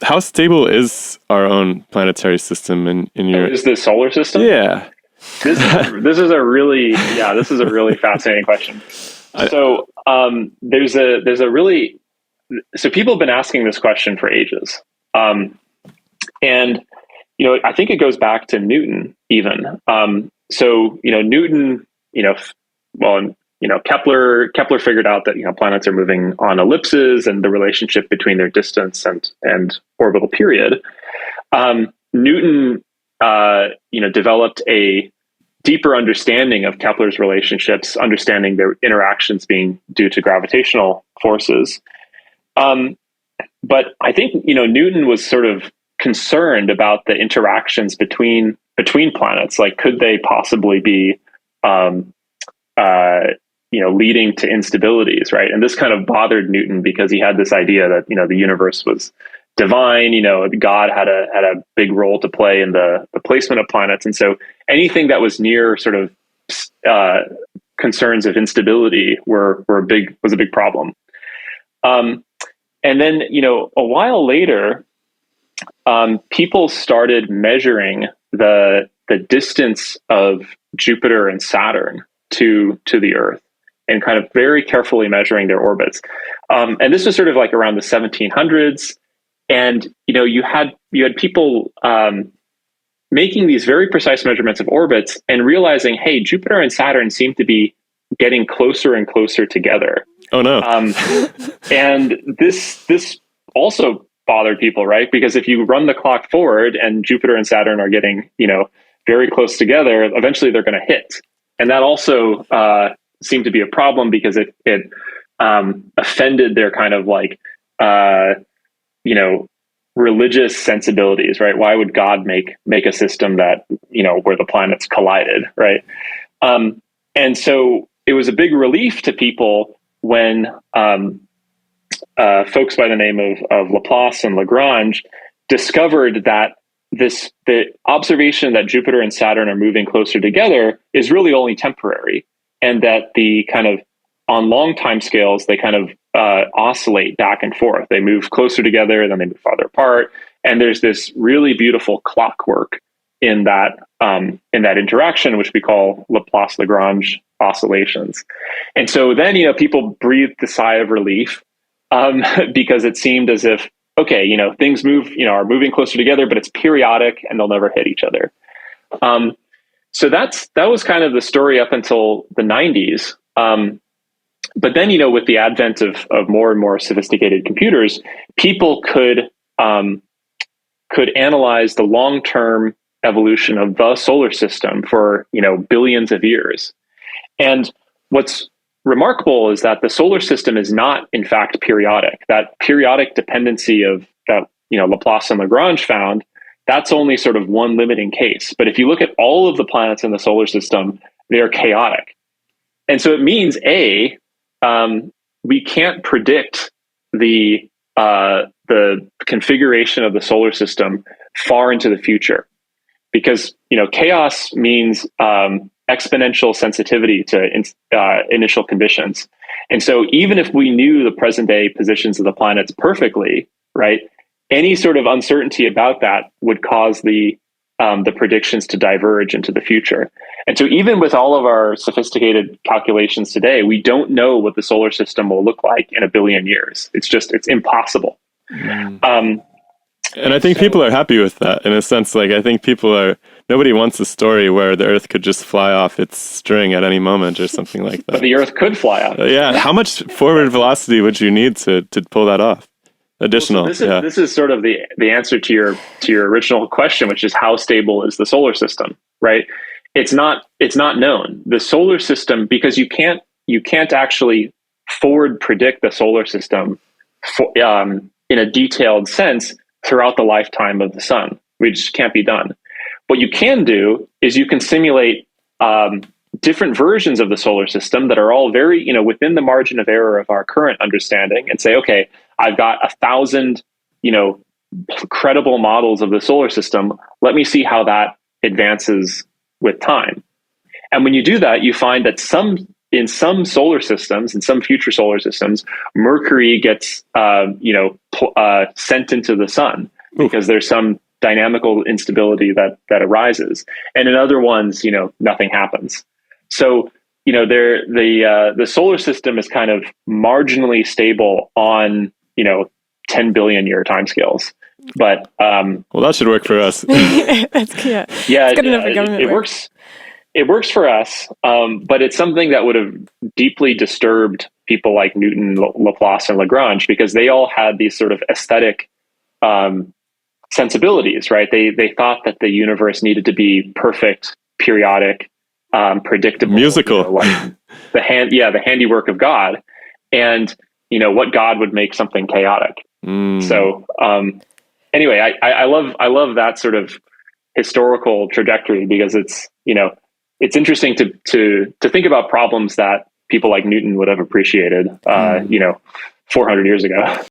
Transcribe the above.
how stable is our own planetary system in your? Is the solar system? Yeah. This is a really fascinating question. I, So so people have been asking this question for ages. And I think it goes back to Newton even. Newton, Kepler figured out that planets are moving on ellipses and the relationship between their distance and orbital period. Newton, developed a deeper understanding of Kepler's relationships, understanding their interactions being due to gravitational forces. But I think Newton was sort of concerned about the interactions between planets. Like, could they possibly be, leading to instabilities, right? And this kind of bothered Newton because he had this idea that the universe was divine. God had a big role to play in the placement of planets, and so anything that was near sort of concerns of instability was a big problem. And then, a while later, people started measuring the distance of Jupiter and Saturn to the Earth, and kind of very carefully measuring their orbits. And this was sort of like around the 1700s, and you had people making these very precise measurements of orbits and realizing, hey, Jupiter and Saturn seem to be getting closer and closer together. oh no. And this also bothered people, right? Because if you run the clock forward and Jupiter and Saturn are getting, very close together, eventually they're going to hit. And that also seemed to be a problem because it offended their kind of like, religious sensibilities, right? Why would God make a system that, where the planets collided, right? And so it was a big relief to people when folks by the name of Laplace and Lagrange discovered that the observation that Jupiter and Saturn are moving closer together is really only temporary, and that the kind of on long time scales they kind of oscillate back and forth. They move closer together, then they move farther apart, and there's this really beautiful clockwork in that interaction, which we call Laplace-Lagrange oscillations. And so then people breathed a sigh of relief because it seemed as if, okay, things are moving closer together, but it's periodic and they'll never hit each other. So that was kind of the story up until the 90s. But then, with the advent of more and more sophisticated computers, people could analyze the long-term evolution of the solar system for, billions of years. And what's remarkable is that the solar system is not, in fact, periodic. That periodic dependency that Laplace and Lagrange found, that's only sort of one limiting case. But if you look at all of the planets in the solar system, they are chaotic. And so it means, we can't predict the configuration of the solar system far into the future, because chaos means exponential sensitivity to initial conditions. And so even if we knew the present day positions of the planets perfectly, right, any sort of uncertainty about that would cause the predictions to diverge into the future. And so even with all of our sophisticated calculations today, we don't know what the solar system will look like in a billion years. It's impossible. And I think people are happy with that in a sense. Like, I think nobody wants a story where the Earth could just fly off its string at any moment or something like that. But the Earth could fly off. Yeah. How much forward velocity would you need to pull that off? Additional. Well, so this is sort of the answer to your original question, which is how stable is the solar system, right? It's not known. The solar system, because you can't actually forward predict the solar system in a detailed sense throughout the lifetime of the sun, which can't be done. What you can do is you can simulate different versions of the solar system that are all very, within the margin of error of our current understanding, and say, okay, I've got 1,000, credible models of the solar system. Let me see how that advances with time. And when you do that, you find that some in some solar systems, in some future solar systems, Mercury gets sent into the sun because there's some dynamical instability that arises, and in other ones, nothing happens. So the solar system is kind of marginally stable on 10 billion year timescales. But well, that should work for us. That's yeah, it's good enough for government it works. It works for us, but it's something that would have deeply disturbed people like Newton, Laplace, and Lagrange, because they all had these sort of aesthetic sensibilities, right? They thought that the universe needed to be perfect, periodic, predictable, musical, like the handiwork of God, and what God would make something chaotic. So anyway, I love that sort of historical trajectory, because it's interesting to think about problems that people like Newton would have appreciated 400 years ago.